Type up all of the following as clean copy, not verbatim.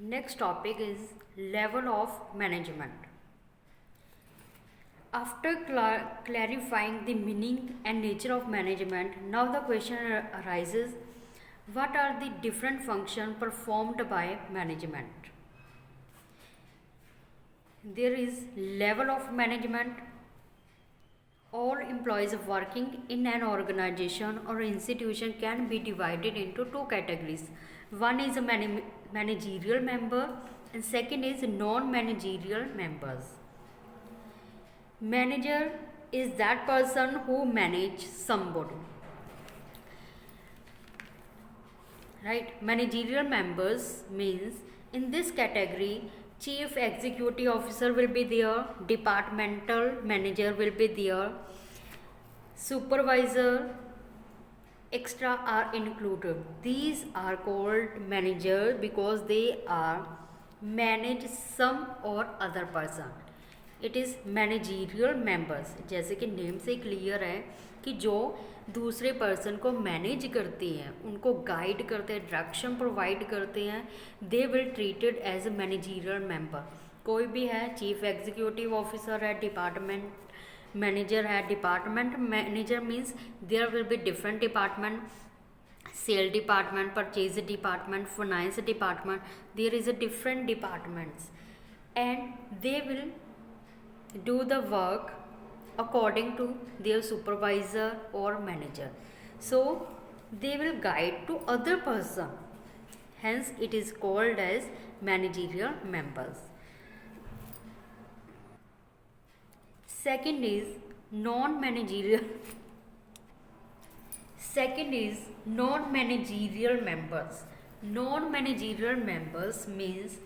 Next topic is level of management. After clarifying the meaning and nature of management, now the question arises, what are the different functions performed by management? There is level of management. All employees working in an organization or institution can be divided into two categories. One is a managerial member and second is non-managerial members. Manager is that person who manages somebody. Right? Managerial members means in this category, chief executive officer will be there, departmental manager will be there, supervisor, extra are included. These are called manager because they are manage some or other person. It is managerial members, जैसे कि name से clear है कि जो दूसरे person को manage करते हैं, उनको गाइड करते हैं, डायरेक्शन प्रोवाइड करते हैं, they will treated as a managerial member. कोई भी है, चीफ एग्जीक्यूटिव ऑफिसर है, डिपार्टमेंट मैनेजर है. Department manager means there will be different department, sale department, purchase department, finance department. There is a different departments and they will do the work according to their supervisor or manager, so they will guide to other person, hence it is called as managerial members. Second is non-managerial members. Non-managerial members means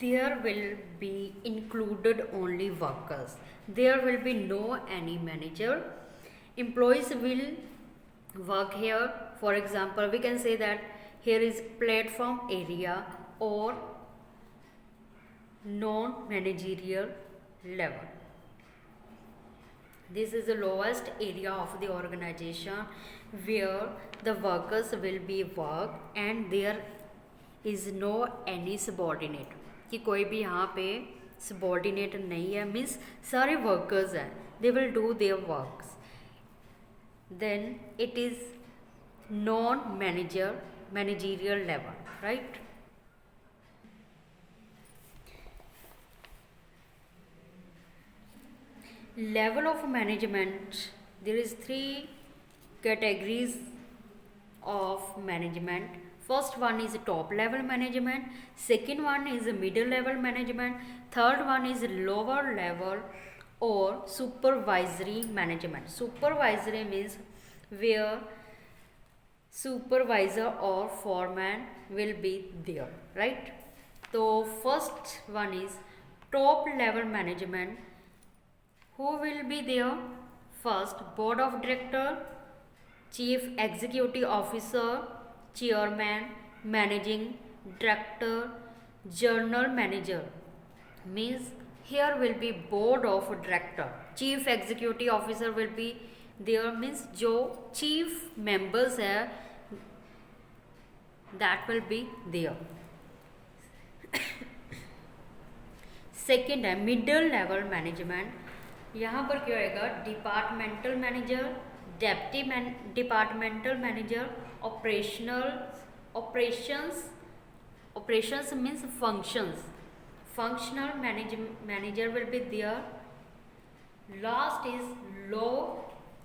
there will be included only workers. There will be no any manager. Employees will work here. For example, we can say that here is platform area or non-managerial level. This is the lowest area of the organization where the workers will be work and there is no any subordinate, कि कोई भी यहाँ पे subordinate नहीं है, means सारे workers हैं, they will do their works. Then it is non managerial level, right. Level of management, there is 3 categories of management. First one is top level management, second one is middle level management, third one is lower level or supervisory management. Supervisory means where supervisor or foreman will be there, right. So first one is top level management. Who will be there? First, board of director, chief executive officer, chairman, managing director, general manager. Means here will be board of director. Chief executive officer will be there, means जो chief members है that will be there. Second है middle level management. यहाँ पर क्या होएगा? Departmental manager, deputy departmental manager, operations means functions. Functional manager will be there. Last is low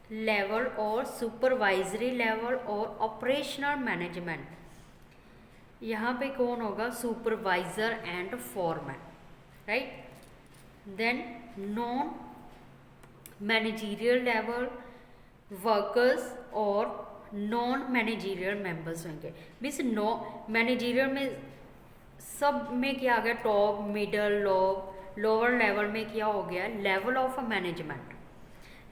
level or supervisory level or operational management. यहाँ पे कौन होगा? Supervisor and foreman, right. Then non managerial level workers और non managerial members होंगे. Means no managerial में सब में क्या आ गया? टॉप, मिडल, लोअर लेवल में क्या हो गया? Level of management,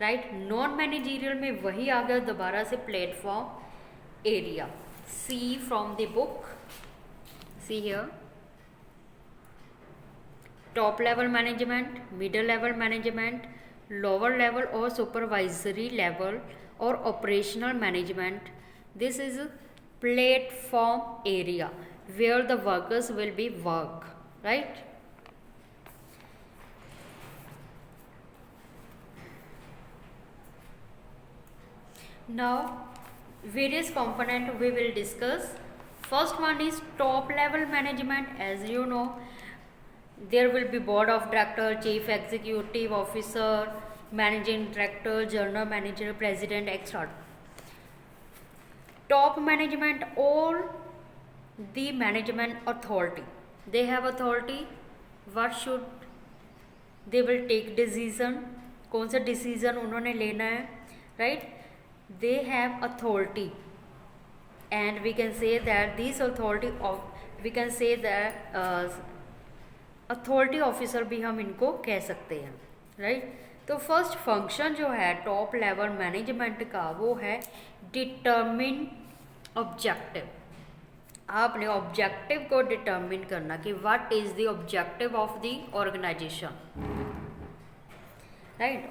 right. Non managerial में वही आ गया दोबारा से platform area. See from the book, see here, top level management, middle level management, lower level or supervisory level or operational management. This is platform area where the workers will be work, right? Now various component we will discuss. First one is top level management. As you know, there will be board of director, chief executive officer, managing director, general manager, president, etc. Top management, all the management authority, they have authority. What should they will take decision, कौन सा decision उन्होंने लेना है, right? They have authority, and we can say that this authority of, we can say that authority officer भी हम इनको कह सकते हैं, राइट? तो फर्स्ट फंक्शन जो है टॉप लेवल मैनेजमेंट का वो है डिटरमिन ऑब्जेक्टिव. आपने ऑब्जेक्टिव को डिटरमिन करना कि what is the objective of the organisation, right?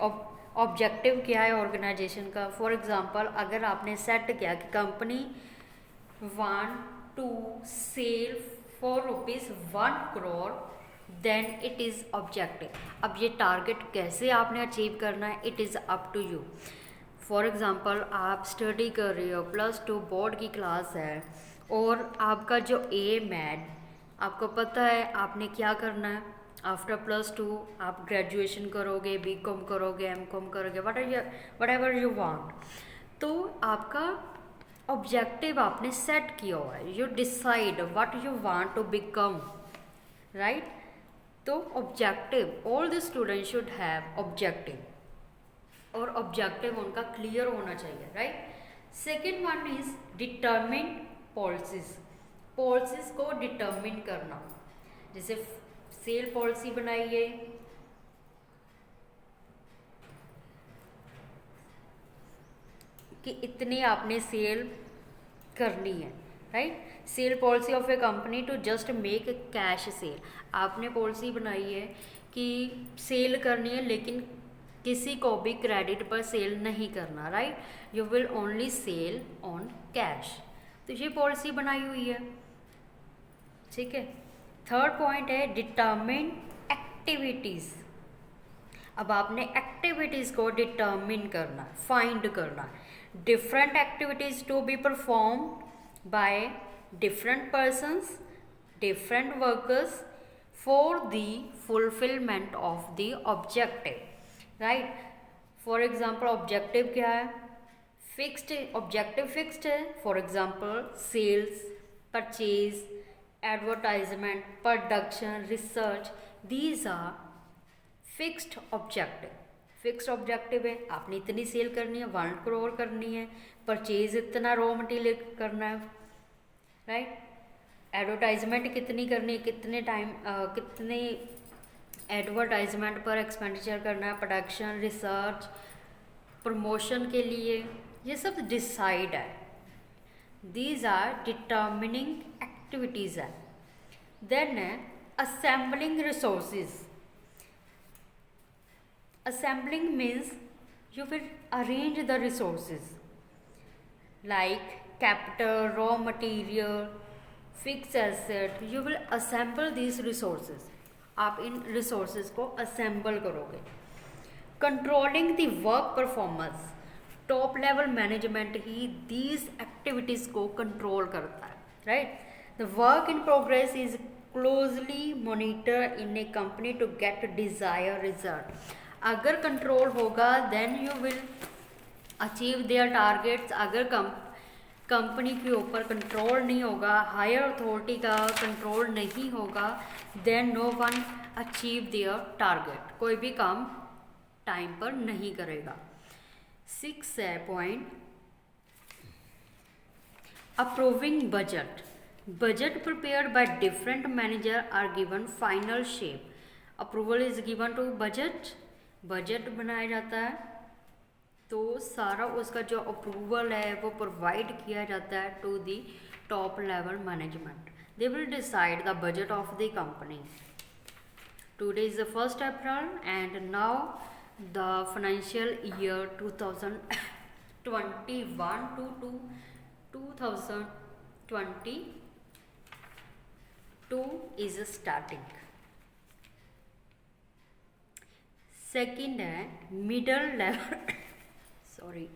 Objective क्या है ऑर्गेनाइजेशन का? फॉर एग्जांपल अगर आपने सेट किया कि company want to sell for ₹1 crore, then it is objective. अब ये टारगेट कैसे आपने अचीव करना है, it is up to you. For example आप स्टडी कर रहे हो, +2 बोर्ड की क्लास है, और आपका जो एम है, आपको पता है आपने क्या करना है. आफ्टर +2 आप ग्रेजुएशन करोगे, BCom करोगे, MCom करोगे, वट एवर यू वांट. तो आपका ऑब्जेक्टिव आपने सेट किया हुआ है. You decide what you want to become, right? तो objective, all the student should have objective, और ऑब्जेक्टिव उनका क्लियर होना चाहिए, right? Second one is determine policies. Policies को डिटरमिन करना, जैसे सेल पॉलिसी बनाइए, कि इतनी आपने सेल करनी है, right? Sale policy of a company to just make cash sale. आपने पॉलिसी बनाई है कि सेल करनी है, लेकिन किसी को भी क्रेडिट पर सेल नहीं करना, right? You will only sell on cash. तो ये पॉलिसी बनाई हुई है, ठीक है. थर्ड पॉइंट है डिटरमिन एक्टिविटीज़. अब आपने एक्टिविटीज़ को डिटरमिन करना, फाइंड करना. Different activities to be perform by different persons, different workers for the fulfillment of the objective, right? For example objective क्या है? Fixed objective, fixed है. For example sales, purchase, advertisement, production, research, these are fixed objective. Fixed objective है, आपने इतनी cell करनी है, 1 crore करनी है. परचेज इतना रॉ मटेरियल करना है, राइट? एडवर्टाइजमेंट कितनी करनी है, कितने टाइम कितने एडवर्टाइजमेंट पर एक्सपेंडिचर करना है. प्रोडक्शन, रिसर्च, प्रमोशन के लिए, ये सब डिसाइड है. दीज आर डिटर्मिनिंग एक्टिविटीज़ है. देन है assembling resources. Assembling means you will arrange the resources like capital, raw material, fixed asset. You will assemble these resources. आप इन resources को assemble करोगे. Controlling the work performance. Top level management he these activities को control करता है, right? The work in progress is closely monitored in a company to get desired result. अगर control होगा then you will achieve their targets. अगर company के ऊपर control नहीं होगा, हायर अथॉरिटी का कंट्रोल नहीं होगा, then no one achieve their target. कोई भी काम टाइम पर नहीं करेगा. 6 है point approving budget. Budget prepared by different manager are given final shape. Approval is given to budget. Budget बनाया जाता है तो सारा उसका जो अप्रूवल है वो प्रोवाइड किया जाता है to the top level management. They will decide the budget of the company. Today is the 1st April and now the financial year 2021 to 2022 22 is starting. Second है मिडल लेवल सॉरी